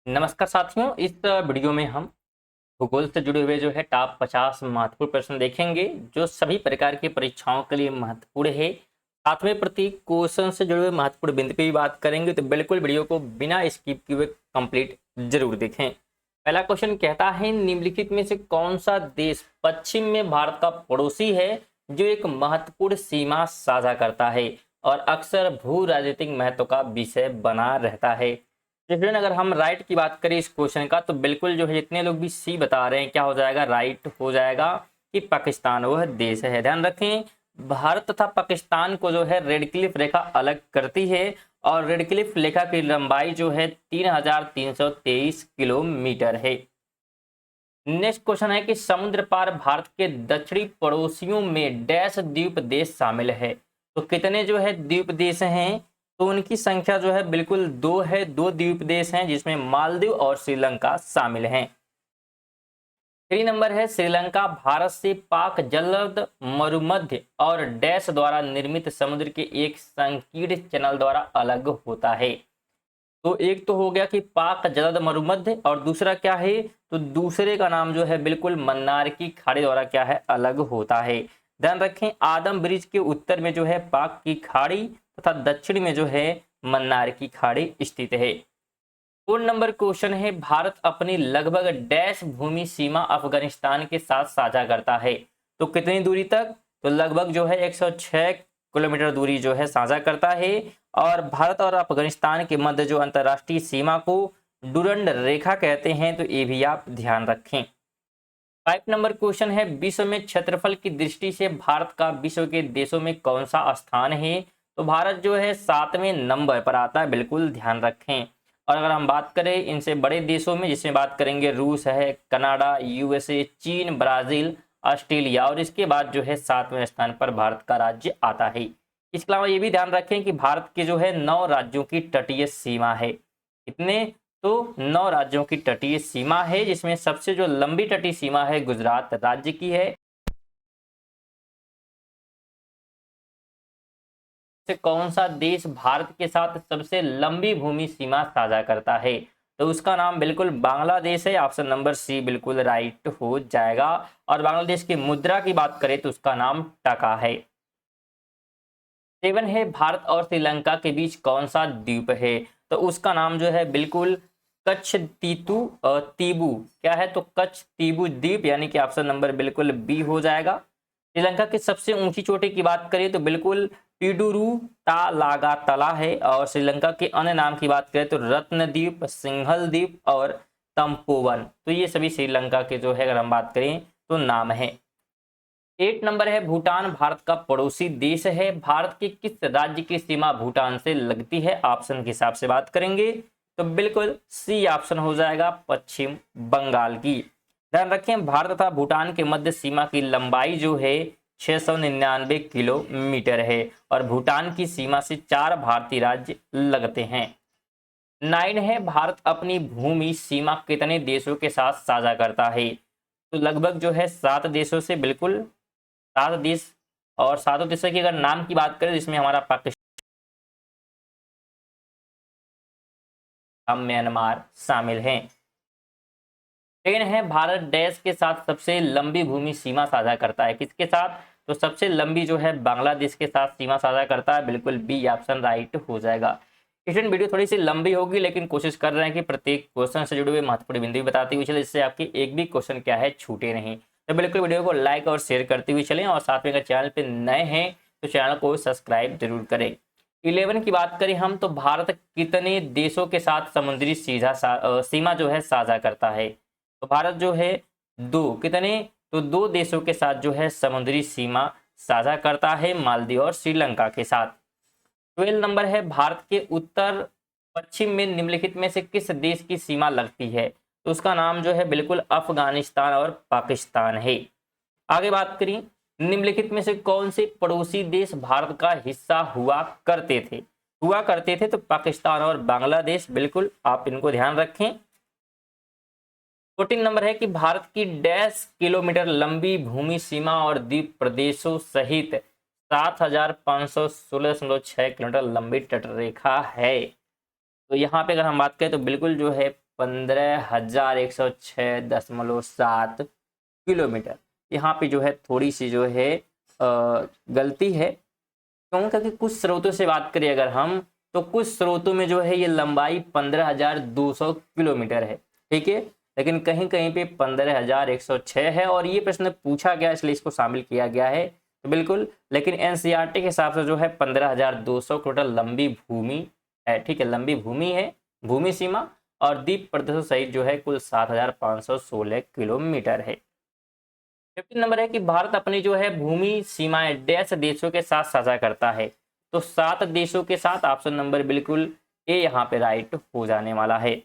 नमस्कार साथियों, इस वीडियो में हम भूगोल से जुड़े हुए जो है टॉप 50 महत्वपूर्ण प्रश्न देखेंगे जो सभी प्रकार की परीक्षाओं के लिए महत्वपूर्ण है। साथ में प्रत्येक क्वेश्चन से जुड़े हुए महत्वपूर्ण बिंदु पे भी बात करेंगे, तो बिल्कुल वीडियो को बिना स्किप किए हुए कंप्लीट जरूर देखें। पहला क्वेश्चन कहता है, निम्नलिखित में से कौन सा देश पश्चिम में भारत का पड़ोसी है जो एक महत्वपूर्ण सीमा साझा करता है और अक्सर भू राजनीतिक महत्व का विषय बना रहता है। स्टूडेंट, अगर हम राइट की बात करें इस क्वेश्चन का, तो बिल्कुल जो है जितने लोग भी सी बता रहे हैं क्या हो जाएगा, राइट हो जाएगा कि पाकिस्तान वह देश है। ध्यान रखें, भारत तथा पाकिस्तान को जो है रेड क्लिफ रेखा अलग करती है और रेड क्लिफ रेखा की लंबाई जो है 3323 किलोमीटर है। नेक्स्ट क्वेश्चन है कि समुद्र पार भारत के दक्षिणी पड़ोसियों में डैश द्वीप देश शामिल है। तो कितने जो है द्वीप देश हैं, तो उनकी संख्या जो है बिल्कुल दो है। दो द्वीप देश हैं जिसमें मालदीव और श्रीलंका शामिल हैं। 3 नंबर है, श्रीलंका भारत से पाक जलद मरुमध्य और डैश द्वारा निर्मित समुद्र के एक संकीर्ण चैनल द्वारा अलग होता है। तो एक तो हो गया कि पाक जलद मरुमध्य, और दूसरा क्या है, तो दूसरे का नाम जो है बिल्कुल मन्नार की खाड़ी द्वारा क्या है, अलग होता है। ध्यान रखें, आदम ब्रिज के उत्तर में जो है पाक की खाड़ी तथा दक्षिण में जो है मन्नार की खाड़ी स्थित है। 4 नंबर क्वेश्चन है, भारत अपनी लगभग डैश भूमि सीमा अफगानिस्तान के साथ साझा करता है। तो कितनी दूरी तक, तो लगभग जो है 106 किलोमीटर दूरी जो है साझा करता है। और भारत और अफगानिस्तान के मध्य जो अंतरराष्ट्रीय सीमा को डुरंड रेखा कहते हैं, तो ये भी आप ध्यान रखें। 5 नंबर क्वेश्चन है, विश्व में क्षेत्रफल की दृष्टि से भारत का विश्व के देशों में कौन सा स्थान है। तो भारत जो है 7वें नंबर पर आता है, बिल्कुल ध्यान रखें। और अगर हम बात करें इनसे बड़े देशों में, जिसमें बात करेंगे रूस है, कनाडा, यूएसए, चीन, ब्राजील, ऑस्ट्रेलिया, और इसके बाद जो है 7वें स्थान पर भारत का राज्य आता है। इसके अलावा ये भी ध्यान रखें कि भारत के जो है 9 राज्यों की तटीय सीमा है। कितने, तो 9 राज्यों की तटीय सीमा है, जिसमें सबसे जो लंबी तटीय सीमा है गुजरात राज्य की है। कौन सा देश भारत के साथ सबसे लंबी भूमि सीमा साझा करता है, तो उसका नाम बिल्कुल बांग्लादेश है। ऑप्शन नंबर सी बिल्कुल राइट हो जाएगा। और बांग्लादेश की मुद्रा की बात करें तो उसका नाम टका है। 7 है, भारत और श्रीलंका के बीच कौन सा द्वीप है, तो उसका नाम जो है बिल्कुल कच्छ तीतू तीबू क्या है, तो कच्छ तीबू द्वीप, यानी कि ऑप्शन नंबर बिल्कुल बी हो जाएगा। श्रीलंका की सबसे ऊंची चोटी की बात करें तो बिल्कुल पिडुरु तालागा तला है। और श्रीलंका के अन्य नाम की बात करें तो रत्नद्वीप, सिंघल द्वीप और तंपोवन, तो ये सभी श्रीलंका के जो है अगर हम बात करें तो नाम है। 8 नंबर है, भूटान भारत का पड़ोसी देश है। भारत के किस राज्य की सीमा भूटान से लगती है, ऑप्शन के हिसाब से बात करेंगे तो बिल्कुल सी ऑप्शन हो जाएगा, पश्चिम बंगाल की। ध्यान रखें, भारत तथा भूटान के मध्य सीमा की लंबाई जो है 699 किलोमीटर है और भूटान की सीमा से 4 भारतीय राज्य लगते हैं। 9 है, भारत अपनी भूमि सीमा कितने देशों के साथ साझा करता है, तो लगभग जो है 7 देशों से, बिल्कुल 7 देश। और 7 देशों की अगर नाम की बात करें जिसमें हमारा पाकिस्तान, म्यांमार शामिल हैं। ट्रेन है, भारत देश के साथ सबसे लंबी भूमि सीमा साझा करता है, किसके साथ, तो सबसे लंबी जो है बांग्लादेश के साथ सीमा साझा करता है, बिल्कुल बी ऑप्शन राइट हो जाएगा। स्टूडेंट, वीडियो थोड़ी सी लंबी होगी लेकिन कोशिश कर रहे हैं कि प्रत्येक क्वेश्चन से जुड़े हुए महत्वपूर्ण बिंदु बताते हुए चले, जिससे आपकी एक भी क्वेश्चन क्या है छूटे नहीं। तो बिल्कुल वीडियो को लाइक और शेयर करते हुए चलें, और साथ में अगर चैनल पर नए हैं तो चैनल को सब्सक्राइब जरूर करें। 11 की बात करें हम, तो भारत कितने देशों के साथ समुद्री सीमा जो है साझा करता है, तो भारत जो है दो, कितने, तो 2 देशों के साथ जो है समुद्री सीमा साझा करता है, मालदीव और श्रीलंका के साथ। 12 नंबर है, भारत के उत्तर पश्चिम में निम्नलिखित में से किस देश की सीमा लगती है, तो उसका नाम जो है बिल्कुल अफगानिस्तान और पाकिस्तान है। आगे बात करें, निम्नलिखित में से कौन से पड़ोसी देश भारत का हिस्सा हुआ करते थे, तो पाकिस्तान और बांग्लादेश, बिल्कुल आप इनको ध्यान रखें। 14 नंबर है कि भारत की डैश किलोमीटर लंबी भूमि सीमा और द्वीप प्रदेशों सहित 7516.6 किलोमीटर लंबी तटरेखा है। तो यहाँ पे अगर हम बात करें तो बिल्कुल जो है 15,106.7 किलोमीटर। यहाँ पे जो है थोड़ी सी जो है गलती है, क्यों? क्योंकि कुछ स्रोतों से बात करें अगर हम, तो कुछ स्रोतों में जो है ये लंबाई 15,200 किलोमीटर है, ठीक है, लेकिन कहीं कहीं पे 15,106 है और ये प्रश्न पूछा गया इसलिए इसको शामिल किया गया है, तो बिल्कुल। लेकिन एनसीईआरटी के हिसाब से जो है 15,200 किलोमीटर लंबी भूमि है, ठीक है, लंबी भूमि है, भूमि सीमा, और द्वीप प्रदेशों सहित जो है कुल 7,516 किलोमीटर है। 15 नंबर है कि भारत अपनी जो है भूमि सीमाएं डैश देशों के साथ साझा करता है, तो 7 देशों के साथ। ऑप्शन नंबर बिल्कुल ए यहाँ पे राइट हो जाने वाला है।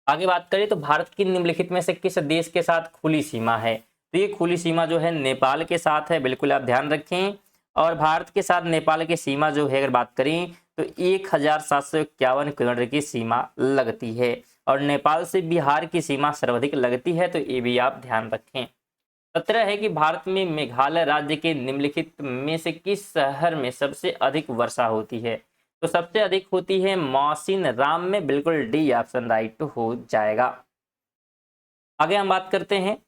आगे बात करें तो भारत की निम्नलिखित में से किस देश के साथ खुली सीमा है, तो ये खुली सीमा जो है नेपाल के साथ है, बिल्कुल आप ध्यान रखें। और भारत के साथ नेपाल की सीमा जो है अगर बात करें तो 1,751 किलोमीटर की सीमा लगती है, और नेपाल से बिहार की सीमा सर्वाधिक लगती है, तो ये भी आप ध्यान रखें। 17 है कि भारत में मेघालय राज्य के निम्नलिखित में से किस शहर में सबसे अधिक वर्षा होती है, तो सबसे अधिक होती है मौसिन राम में, बिल्कुल डी ऑप्शन राइट हो जाएगा। आगे हम बात करते हैं।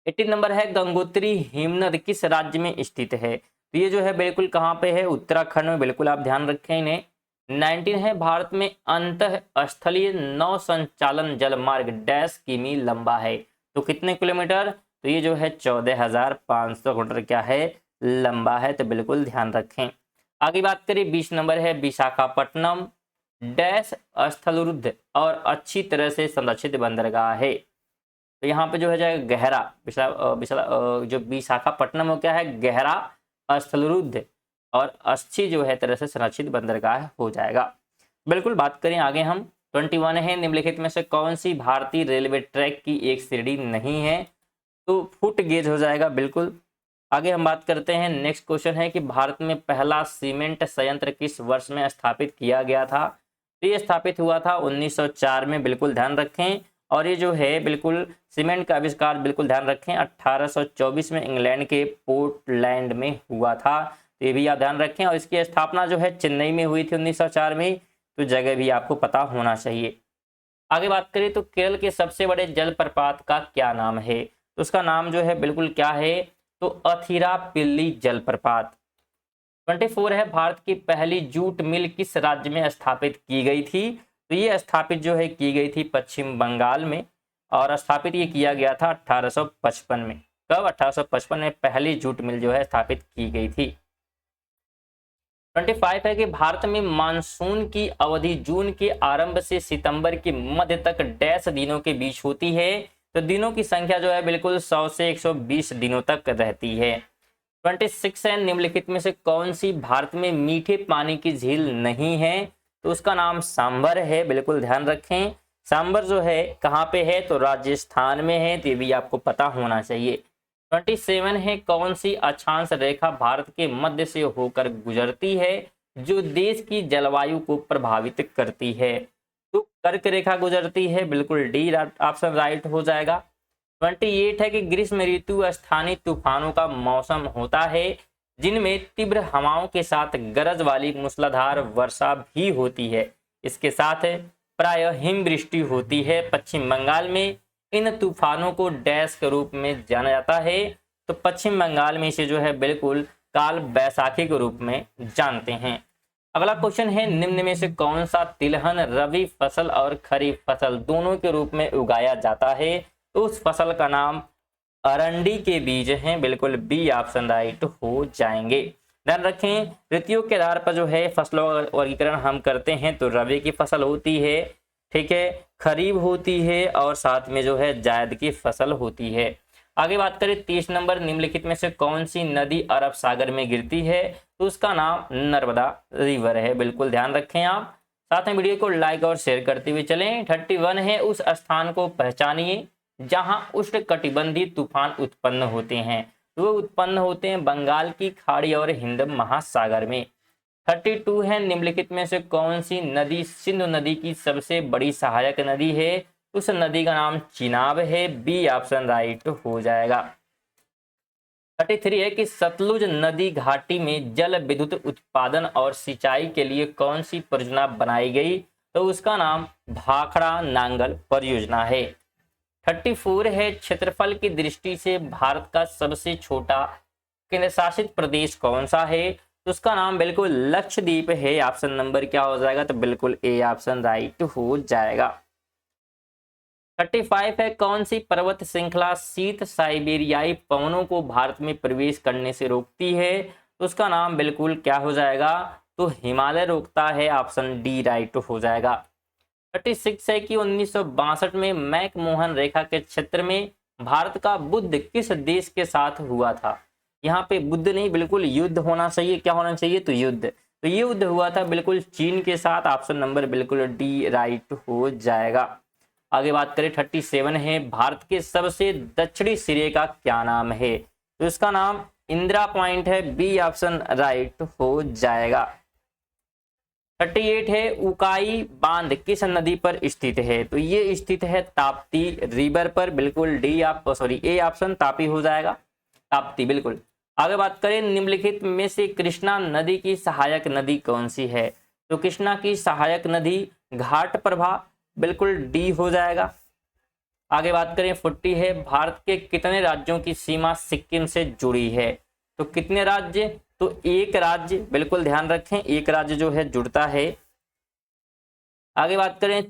18 नंबर है गंगोत्री हिमनद किस राज्य में स्थित है, तो ये जो है बिल्कुल कहाँ पे है, उत्तराखंड में, बिल्कुल आप ध्यान रखें इन्हें। 19 है भारत में अंतः स्थलीय नौ संचालन जलमार्ग डैश किमी लंबा है, तो कितने किलोमीटर, तो ये जो है 14,500 किलोमीटर क्या है, लंबा है, तो बिल्कुल ध्यान रखें। आगे बात करें 20 नंबर है विशाखापट्टनम डैश स्थलरुद्ध और अच्छी तरह से संरक्षित बंदरगाह है, तो यहाँ पे जो है जाएगा गहरा जो विशाखापट्टनम हो क्या है, गहरा स्थलरुद्ध और अच्छी जो है तरह से संरक्षित बंदरगाह हो जाएगा। बिल्कुल बात करें आगे हम 21 है निम्नलिखित में से कौन सी भारतीय रेलवे ट्रैक की एक श्रेणी नहीं है, तो फुट गेज हो जाएगा, बिल्कुल। आगे हम बात करते हैं। नेक्स्ट क्वेश्चन है कि भारत में पहला सीमेंट संयंत्र किस वर्ष में स्थापित किया गया था, तो ये स्थापित हुआ था 1904 में, बिल्कुल ध्यान रखें। और ये जो है बिल्कुल सीमेंट का आविष्कार, बिल्कुल ध्यान रखें, 1824 में इंग्लैंड के पोर्टलैंड में हुआ था, तो ये भी आप ध्यान रखें। और इसकी स्थापना जो है चेन्नई में हुई थी 1904 में, तो जगह भी आपको पता होना चाहिए। आगे बात करें तो केरल के सबसे बड़े जलप्रपात का क्या नाम है, तो उसका नाम जो है बिल्कुल क्या है, तो अथिरापिल्ली जलप्रपात। 24 है भारत की पहली जूट मिल किस राज्य में स्थापित की गई थी, तो ये स्थापित जो है की गई थी पश्चिम बंगाल में, और स्थापित ये किया गया था 1855 में। कब? 1855 में पहली जूट मिल जो है स्थापित की गई थी। 25 है कि भारत में मानसून की अवधि जून के आरंभ से सितंबर के मध्य तक डैश दिनों के बीच होती है, तो दिनों की संख्या जो है बिल्कुल 100 से 120 दिनों तक रहती है। 26 है निम्नलिखित में से कौन सी भारत में मीठे पानी की झील नहीं है, तो उसका नाम सांबर है, बिल्कुल ध्यान रखें। सांबर जो है कहाँ पे है, तो राजस्थान में है, तो ये भी आपको पता होना चाहिए। 27 है कौन सी अक्षांश रेखा भारत के मध्य से होकर गुजरती है जो देश की जलवायु को प्रभावित करती है, तो कर्क रेखा गुजरती है, बिल्कुल डी ऑप्शन राइट हो जाएगा। 28 है कि ग्रीष्म ऋतु स्थानीय तूफानों का मौसम होता है जिनमें तीव्र हवाओं के साथ गरज वाली मूसलाधार वर्षा भी होती है, इसके साथ प्रायः हिमवृष्टि होती है। पश्चिम बंगाल में इन तूफानों को डैश के रूप में जाना जाता है, तो पश्चिम बंगाल में इसे जो है बिल्कुल काल बैसाखी के रूप में जानते हैं। अगला क्वेश्चन है निम्न में से कौन सा तिलहन रबी फसल और खरीफ फसल दोनों के रूप में उगाया जाता है, तो उस फसल का नाम अरंडी के बीज हैं, बिल्कुल बी ऑप्शन राइट हो जाएंगे। ध्यान रखें ऋतुओं के आधार पर जो है फसलों का वर्गीकरण हम करते हैं, तो रबी की फसल होती है, ठीक है, खरीफ होती है, और साथ में जो है जायद की फसल होती है। आगे बात करें 30 नंबर निम्नलिखित में से कौन सी नदी अरब सागर में गिरती है, तो उसका नाम नर्मदा रिवर है, बिल्कुल ध्यान रखें आप। साथ में वीडियो को लाइक और शेयर करते हुए चलें। 31 है उस स्थान को पहचानिए जहां उष्णकटिबंधीय तूफान उत्पन्न होते हैं, तो वो उत्पन्न होते हैं बंगाल की खाड़ी और हिंद महासागर में। 32 है निम्नलिखित में से कौन सी नदी सिंधु नदी की सबसे बड़ी सहायक नदी है, उस नदी का नाम चिनाब है, बी ऑप्शन राइट हो जाएगा। 33 है कि सतलुज नदी घाटी में जल विद्युत उत्पादन और सिंचाई के लिए कौन सी परियोजना बनाई गई, तो उसका नाम भाखड़ा नांगल परियोजना है। 34 है, क्षेत्रफल की दृष्टि से भारत का सबसे छोटा केंद्र शासित प्रदेश कौन सा है? तो उसका नाम बिल्कुल लक्षद्वीप है। ऑप्शन नंबर क्या हो जाएगा? तो बिल्कुल ए ऑप्शन राइट हो जाएगा। 35 है, कौन सी पर्वत श्रृंखला शीत साइबेरियाई पवनों को भारत में प्रवेश करने से रोकती है? तो उसका नाम बिल्कुल क्या हो जाएगा? तो हिमालय रोकता है। ऑप्शन डी राइट हो जाएगा। 36 है कि 1962 में मैकमोहन रेखा के क्षेत्र में भारत का बुद्ध किस देश के साथ हुआ था? यहाँ पे बुद्ध नहीं, बिल्कुल युद्ध होना चाहिए। क्या होना चाहिए? तो युद्ध। तो ये युद्ध हुआ था बिल्कुल चीन के साथ। ऑप्शन नंबर बिल्कुल डी राइट हो जाएगा। आगे बात करें 37 है, भारत के सबसे दक्षिणी सिरे का क्या नाम है? तो इसका नाम इंदिरा पॉइंट है। बी ऑप्शन राइट हो जाएगा। 38 है, उकाई बांध किस नदी पर स्थित है? तो ये स्थित है ताप्ती रिवर पर। बिल्कुल डी ए ऑप्शन तापी हो जाएगा। ताप्ती बिल्कुल। आगे बात करें निम्नलिखित में से कृष्णा नदी की सहायक नदी कौन सी है? तो कृष्णा की सहायक नदी घाट प्रभा। बिल्कुल डी हो जाएगा। आगे बात करें 40 है, भारत के कितने राज्यों की सीमा सिक्किम से जुड़ी है? तो कितने राज्य? तो एक राज्य। बिल्कुल ध्यान रखें, एक राज्य जो है जुड़ता है। आगे बात करें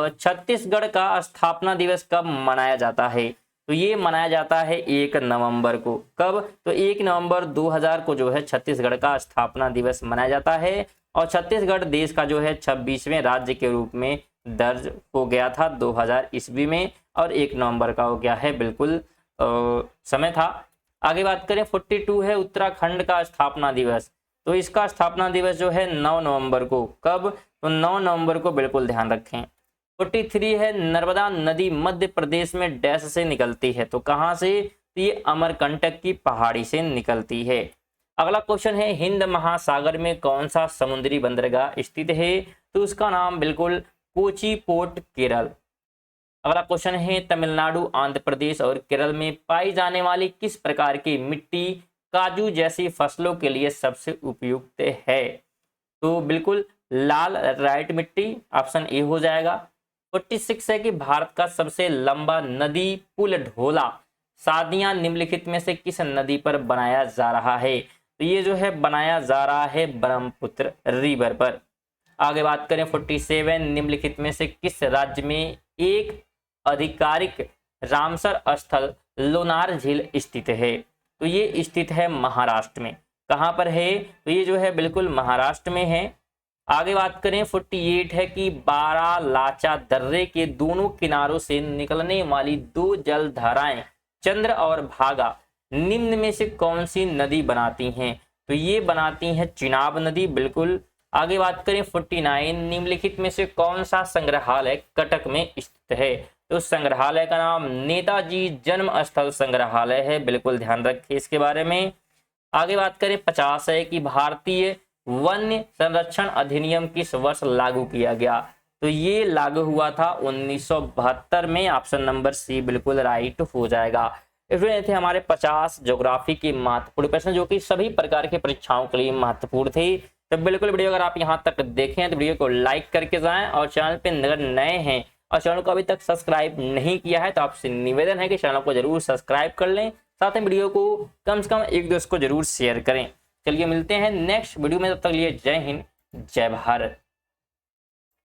छत्तीसगढ़ का स्थापना दिवस कब मनाया जाता है? तो ये मनाया जाता है 1 नवंबर को। कब? तो 1 नवंबर 2000 को जो है छत्तीसगढ़ का स्थापना दिवस मनाया जाता है। और छत्तीसगढ़ देश का जो है 26वें राज्य के रूप में दर्ज हो गया था 2000 ईस्वी में। और 1 नवंबर का हो गया है बिल्कुल समय था। आगे बात करें 42 है, उत्तराखंड का स्थापना दिवस। तो इसका स्थापना दिवस जो है 9 नवंबर को। कब? तो 9 नवंबर को। बिल्कुल ध्यान रखें। 43 है, नर्मदा नदी मध्य प्रदेश में डैश से निकलती है। तो कहां से? तो ये अमरकंटक की पहाड़ी से निकलती है। अगला क्वेश्चन है, हिंद महासागर में कौन सा समुद्री बंदरगाह स्थित है? तो उसका नाम बिल्कुल कोची पोर्ट केरल। अगला क्वेश्चन है, तमिलनाडु, आंध्र प्रदेश और केरल में पाई जाने वाली किस प्रकार की मिट्टी काजू जैसी फसलों के लिए सबसे उपयुक्त है? तो बिल्कुल लाल राइट मिट्टी। ऑप्शन ए हो जाएगा। 46 है कि भारत का सबसे लंबा नदी पुल ढोला सादियां निम्नलिखित में से किस नदी पर बनाया जा रहा है? तो ये जो है बनाया जा रहा है ब्रह्मपुत्र रिवर पर। आगे बात करें 47, निम्नलिखित में से किस राज्य में एक आधिकारिक रामसर स्थल लोनार झील स्थित है? तो ये स्थित है महाराष्ट्र में। कहां पर है? तो ये जो है बिल्कुल महाराष्ट्र में है। आगे बात करें 48 है कि बारालाचा दर्रे के दोनों किनारों से निकलने वाली दो जल धाराएं चंद्र और भागा निम्न में से कौन सी नदी बनाती हैं? तो ये बनाती हैं चिनाब नदी। बिल्कुल। आगे बात करें 49, निम्नलिखित में से कौन सा संग्रहालय कटक में स्थित है? तो संग्रहालय का नाम नेताजी जन्म स्थल संग्रहालय है। बिल्कुल ध्यान रखिए इसके बारे में। आगे बात करें 50 है कि भारतीय वन्य संरक्षण अधिनियम किस वर्ष लागू किया गया? तो ये लागू हुआ था 1972 में। ऑप्शन नंबर सी बिल्कुल राइट हो जाएगा। इसमें थे हमारे 50 ज्योग्राफी के महत्वपूर्ण प्रश्न जो कि सभी प्रकार के परीक्षाओं के लिए महत्वपूर्ण थे। तो बिल्कुल वीडियो अगर आप यहाँ तक देखें तो वीडियो को लाइक करके जाएं और चैनल पे अगर नए हैं और चैनल को अभी तक सब्सक्राइब नहीं किया है तो आपसे निवेदन है कि चैनल को जरूर सब्सक्राइब कर लें। साथ में वीडियो को कम से कम एक दोस्त को जरूर शेयर करें। चलिए मिलते हैं नेक्स्ट वीडियो में, तब तक लिए जय हिंद जय भारत।